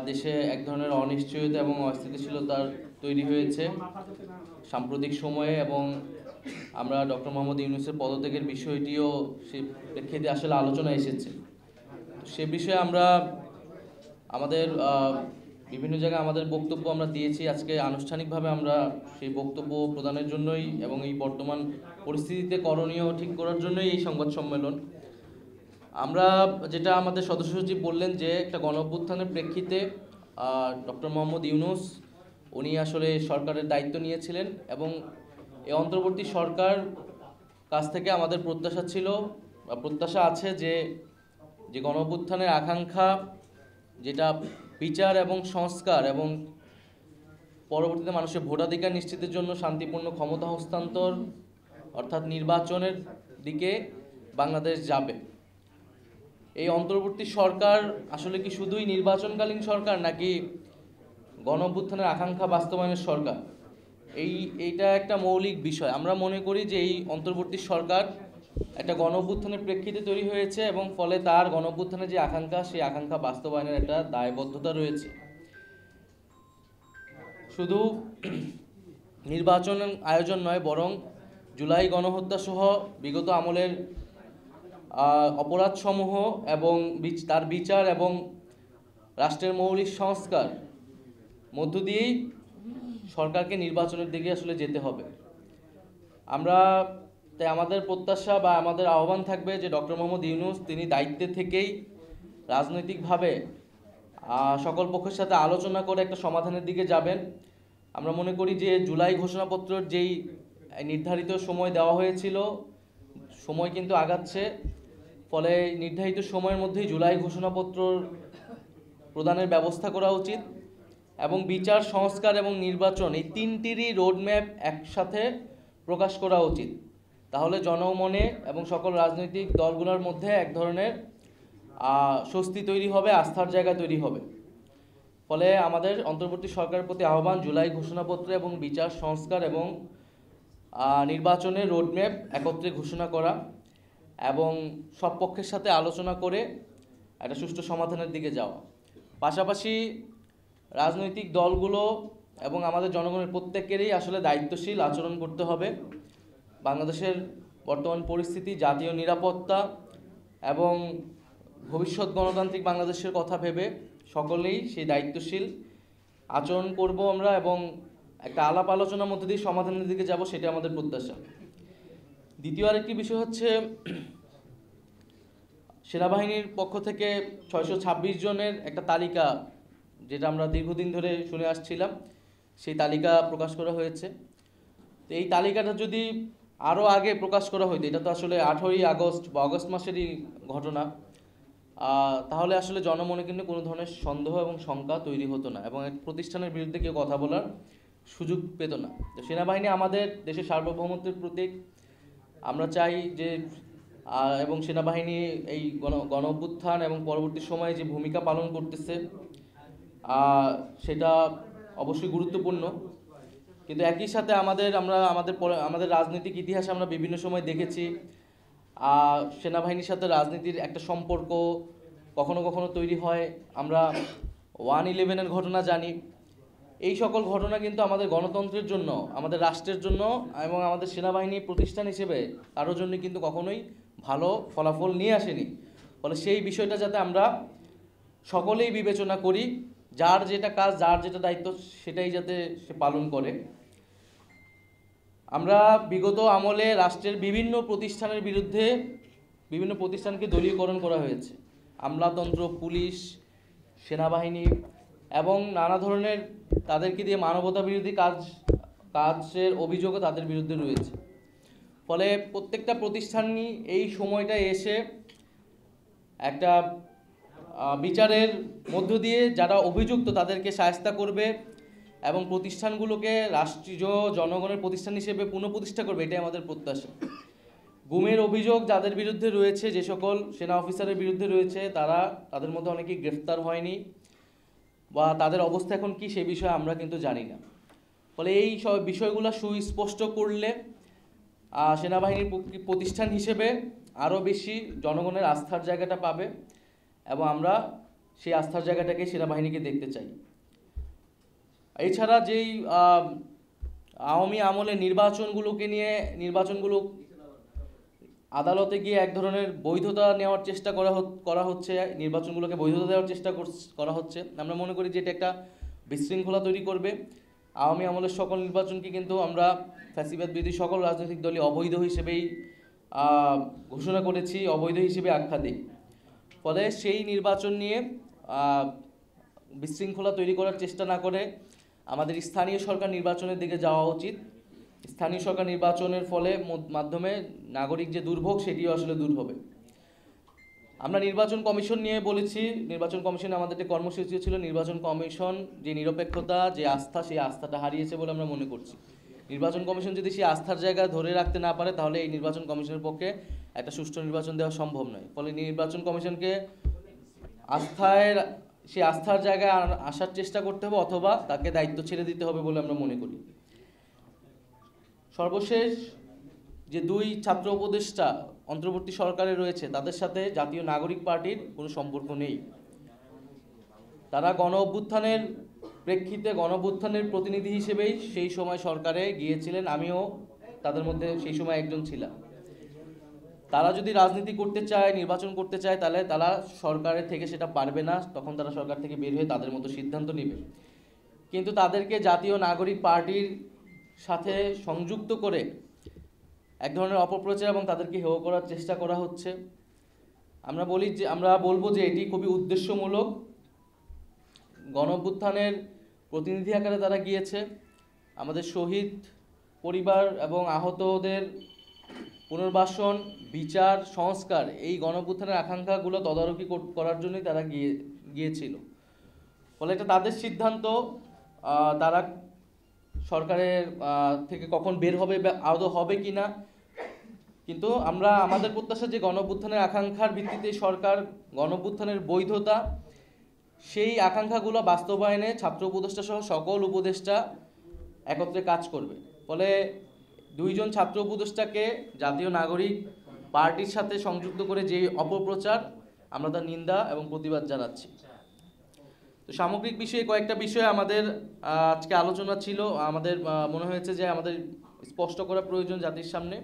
দেশে এক ধরনের অনিশ্চয়তা এবং অস্থিতিশীলতার তৈরি হয়েছে সাম্প্রতিক সময়ে, এবং আমরা ডক্টর মোহাম্মদ ইউনূসের পদত্যাগের বিষয়টিও সে প্রেক্ষিতে আসলে আলোচনায় এসেছে। সে বিষয়ে আমরা আমাদের বিভিন্ন জায়গায় আমাদের বক্তব্য আমরা দিয়েছি। আজকে আনুষ্ঠানিকভাবে আমরা সেই বক্তব্য প্রদানের জন্যই এবং এই বর্তমান পরিস্থিতিতে করণীয় ঠিক করার জন্যই এই সংবাদ সম্মেলন। আমরা যেটা আমাদের সদস্য সচিব বললেন যে একটা গণঅভ্যুত্থানের প্রেক্ষিতে ডক্টর মোহাম্মদ ইউনূস উনি আসলে সরকারের দায়িত্ব নিয়েছিলেন, এবং এই অন্তর্বর্তী সরকার কাছ থেকে আমাদের প্রত্যাশা ছিল বা প্রত্যাশা আছে যে গণঅভ্যুত্থানের আকাঙ্ক্ষা, যেটা বিচার এবং সংস্কার এবং পরবর্তীতে মানুষের ভোটাধিকার নিশ্চিতের জন্য শান্তিপূর্ণ ক্ষমতা হস্তান্তর অর্থাৎ নির্বাচনের দিকে বাংলাদেশ যাবে। এই অন্তর্বর্তী সরকার আসলে কি শুধুই নির্বাচনকালীন সরকার, নাকি গণঅভ্যুত্থানের আকাঙ্ক্ষা বাস্তবায়নের সরকার? এইটা একটা মৌলিক বিষয়। আমরা মনে করি যে এই অন্তর্বর্তী সরকার একটা গণঅভ্যুত্থানের প্রেক্ষিতে তৈরি হয়েছে, এবং ফলে তার গণঅভ্যুত্থানের যে আকাঙ্ক্ষা, সেই আকাঙ্ক্ষা বাস্তবায়নের একটা দায়বদ্ধতা রয়েছে। শুধু নির্বাচন আয়োজন নয়, বরং জুলাই গণহত্যা সহ বিগত আমলের অপরাধসমূহ এবং তার বিচার এবং রাষ্ট্রের মৌলিক সংস্কার মধ্য দিয়েই সরকারকে নির্বাচনের দিকে আসলে যেতে হবে। তাই আমাদের প্রত্যাশা বা আমাদের আহ্বান থাকবে যে ডক্টর মোহাম্মদ ইউনূস তিনি দায়িত্বে থেকেই রাজনৈতিকভাবে সকল পক্ষের সাথে আলোচনা করে একটা সমাধানের দিকে যাবেন। আমরা মনে করি যে জুলাই ঘোষণাপত্রের যেই নির্ধারিত সময় দেওয়া হয়েছিল, সময় কিন্তু আগাচ্ছে, ফলে নির্ধারিত সময়ের মধ্যেই জুলাই ঘোষণাপত্র প্রদানের ব্যবস্থা করা উচিত, এবং বিচার, সংস্কার এবং নির্বাচন এই তিনটিরই রোডম্যাপ একসাথে প্রকাশ করা উচিত। তাহলে জনমনে এবং সকল রাজনৈতিক দলগুলোর মধ্যে এক ধরনের স্বস্তি তৈরি হবে, আস্থার জায়গা তৈরি হবে। ফলে আমাদের অন্তর্বর্তী সরকারের প্রতি আহ্বান, জুলাই ঘোষণাপত্র এবং বিচার, সংস্কার এবং নির্বাচনের রোডম্যাপ একত্রে ঘোষণা করা, এবং সব পক্ষের সাথে আলোচনা করে একটা সুষ্ঠু সমাধানের দিকে যাওয়া। পাশাপাশি রাজনৈতিক দলগুলো এবং আমাদের জনগণের প্রত্যেকেরই আসলে দায়িত্বশীল আচরণ করতে হবে। বাংলাদেশের বর্তমান পরিস্থিতি, জাতীয় নিরাপত্তা এবং ভবিষ্যৎ গণতান্ত্রিক বাংলাদেশের কথা ভেবে সকলেই সেই দায়িত্বশীল আচরণ করব আমরা, এবং একটা আলাপ আলোচনার মধ্যে দিয়ে সমাধানের দিকে যাব, সেটা আমাদের প্রত্যাশা। দ্বিতীয় আরেকটি বিষয় হচ্ছে, সেনাবাহিনীর পক্ষ থেকে 626 জনের একটা তালিকা, যেটা আমরা দীর্ঘদিন ধরে শুনে আসছিলাম, সেই তালিকা প্রকাশ করা হয়েছে। তো এই তালিকাটা যদি আরও আগে প্রকাশ করা হইতো, এটা তো আসলে 18ই আগস্ট বা অগস্ট মাসেরই ঘটনা, তাহলে আসলে জনমনে কিন্তু কোনো ধরনের সন্দেহ এবং শঙ্কা তৈরি হতো না, এবং এক প্রতিষ্ঠানের বিরুদ্ধে কেউ কথা বলার সুযোগ পেত না। তো সেনাবাহিনী আমাদের দেশের সার্বভৌমত্বের প্রতীক। আমরা চাই যে এবং সেনাবাহিনী এই গণ অভ্যুত্থান এবং পরবর্তী সময়ে যে ভূমিকা পালন করতেছে সেটা অবশ্যই গুরুত্বপূর্ণ, কিন্তু একই সাথে আমাদের রাজনৈতিক ইতিহাসে আমরা বিভিন্ন সময় দেখেছি সেনাবাহিনীর সাথে রাজনীতির একটা সম্পর্ক কখনো কখনো তৈরি হয়। আমরা 1/11-এর ঘটনা জানি। এই সকল ঘটনা কিন্তু আমাদের গণতন্ত্রের জন্য, আমাদের রাষ্ট্রের জন্য এবং আমাদের সেনাবাহিনী প্রতিষ্ঠান হিসেবে কারোর জন্য কিন্তু কখনোই ভালো ফলাফল নিয়ে আসেনি। ফলে সেই বিষয়টা যাতে আমরা সকলেই বিবেচনা করি, যার যেটা কাজ, যার যেটা দায়িত্ব, সেটাই যাতে সে পালন করে। আমরা বিগত আমলে রাষ্ট্রের বিভিন্ন প্রতিষ্ঠানকে দলীয়করণ করা হয়েছে। আমলাতন্ত্র, পুলিশ, সেনাবাহিনী এবং নানা ধরনের তাদেরকে দিয়ে মানবতা বিরোধী কাজের অভিযোগও তাদের বিরুদ্ধে রয়েছে। ফলে প্রত্যেকটা প্রতিষ্ঠানই এই সময়টা এসে একটা বিচারের মধ্য দিয়ে যারা অভিযুক্ত তাদেরকে শায়েস্তা করবে এবং প্রতিষ্ঠানগুলোকে রাষ্ট্রীয় জনগণের প্রতিষ্ঠান হিসেবে পুনঃপ্রতিষ্ঠা করবে, এটাই আমাদের প্রত্যাশা। গুমের অভিযোগ যাদের বিরুদ্ধে রয়েছে, যে সকল সেনা অফিসারের বিরুদ্ধে রয়েছে, তাদের মধ্যে অনেকেই গ্রেফতার হয়নি বা তাদের অবস্থা এখন কি সে বিষয়ে আমরা কিন্তু জানি না। ফলে এই সব বিষয়গুলো সুস্পষ্ট করলে সেনাবাহিনীর প্রতিষ্ঠান হিসেবে আরও বেশি জনগণের আস্থার জায়গাটা পাবে, এবং আমরা সেই আস্থার জায়গাটাকে সেনাবাহিনীকে দেখতে চাই। এছাড়া যেই আওয়ামী আমলে নির্বাচনগুলো আদালতে গিয়ে এক ধরনের বৈধতা নেওয়ার চেষ্টা করা হচ্ছে, নির্বাচনগুলোকে বৈধতা দেওয়ার চেষ্টা করা হচ্ছে। আমরা মনে করি যে এটা একটা বিশৃঙ্খলা তৈরি করবে। আওয়ামী আমলের সকল নির্বাচনকে কিন্তু আমরা ফ্যাসিবাদ বিরোধী সকল রাজনৈতিক দলই অবৈধ হিসেবেই ঘোষণা করেছি, অবৈধ হিসেবে আখ্যা দিই। ফলে সেই নির্বাচন নিয়ে বিশৃঙ্খলা তৈরি করার চেষ্টা না করে আমাদের স্থানীয় সরকার নির্বাচনের দিকে যাওয়া উচিত। স্থানীয় সরকার নির্বাচনের মাধ্যমে নাগরিক যে দুর্ভোগ সেটিও আসলে দূর হবে। আমরা নির্বাচন কমিশন নিয়ে বলেছি, নির্বাচন কমিশনে আমাদের যে কর্মসূচি ছিল, নির্বাচন কমিশন যে নিরপেক্ষতা, যে আস্থা, সেই আস্থাটা হারিয়েছে বলে আমরা মনে করছি। নির্বাচন কমিশন যদি সেই আস্থার জায়গা ধরে রাখতে না পারে, তাহলে এই নির্বাচন কমিশনের পক্ষে একটা সুষ্ঠু নির্বাচন দেওয়া সম্ভব নয়। ফলে নির্বাচন কমিশনকে সেই আস্থার জায়গায় আসার চেষ্টা করতে হবে, অথবা তাকে দায়িত্ব ছেড়ে দিতে হবে বলে আমরা মনে করি। সর্বশেষ, যে দুই ছাত্র উপদেষ্টা অন্তর্বর্তী সরকারে রয়েছে, তাদের সাথে জাতীয় নাগরিক পার্টির কোনো সম্পর্ক নেই। তারা গণ-অভ্যুত্থানের প্রেক্ষিতে গণ-অভ্যুত্থানের প্রতিনিধি হিসেবেই সেই সময় সরকারে গিয়েছিলেন, আমিও তাদের মধ্যে সেই সময় একজন ছিলাম। তারা যদি রাজনীতি করতে চায়, নির্বাচন করতে চায়, তাহলে তারা সরকারের থেকে সেটা পারবে না, তখন তারা সরকার থেকে বের হয়ে তাদের মতো সিদ্ধান্ত নেবে। কিন্তু তাদেরকে জাতীয় নাগরিক পার্টির সাথে সংযুক্ত করে এক ধরনের অপপ্রচার এবং তাদেরকে হেয় করার চেষ্টা করা হচ্ছে। আমরা বলবো যে এটি খুবই উদ্দেশ্যমূলক। গণ-অভ্যুত্থানের প্রতিনিধি আকারে তারা গিয়েছে। আমাদের শহীদ পরিবার এবং আহতদের পুনর্বাসন, বিচার, সংস্কার, এই গণ-অভ্যুত্থানের আকাঙ্ক্ষাগুলো তদারকি করার জন্যই তারা গিয়েছিল। ফলে এটা তাদের সিদ্ধান্ত, তারা সরকারের থেকে কখন বের হবে বা আদৌ হবে কি না। কিন্তু আমাদের প্রত্যাশা যে গণ-অভ্যুত্থানের আকাঙ্ক্ষার ভিত্তিতে সরকার গণ-অভ্যুত্থানের বৈধতা, সেই আকাঙ্ক্ষাগুলো বাস্তবায়নে ছাত্র উপদেষ্টা সহ সকল উপদেষ্টা একত্রে কাজ করবে। ফলে দুইজন ছাত্র উপদেষ্টাকে জাতীয় নাগরিক পার্টির সাথে সংযুক্ত করে যে অপপ্রচার, আমরা তার নিন্দা এবং প্রতিবাদ জানাচ্ছি। তো সামগ্রিক বিষয়ে কয়েকটা বিষয়ে আমাদের আজকে আলোচনা ছিল। আমাদের মনে হয়েছে যে আমাদের স্পষ্ট করা প্রয়োজন জাতির সামনে।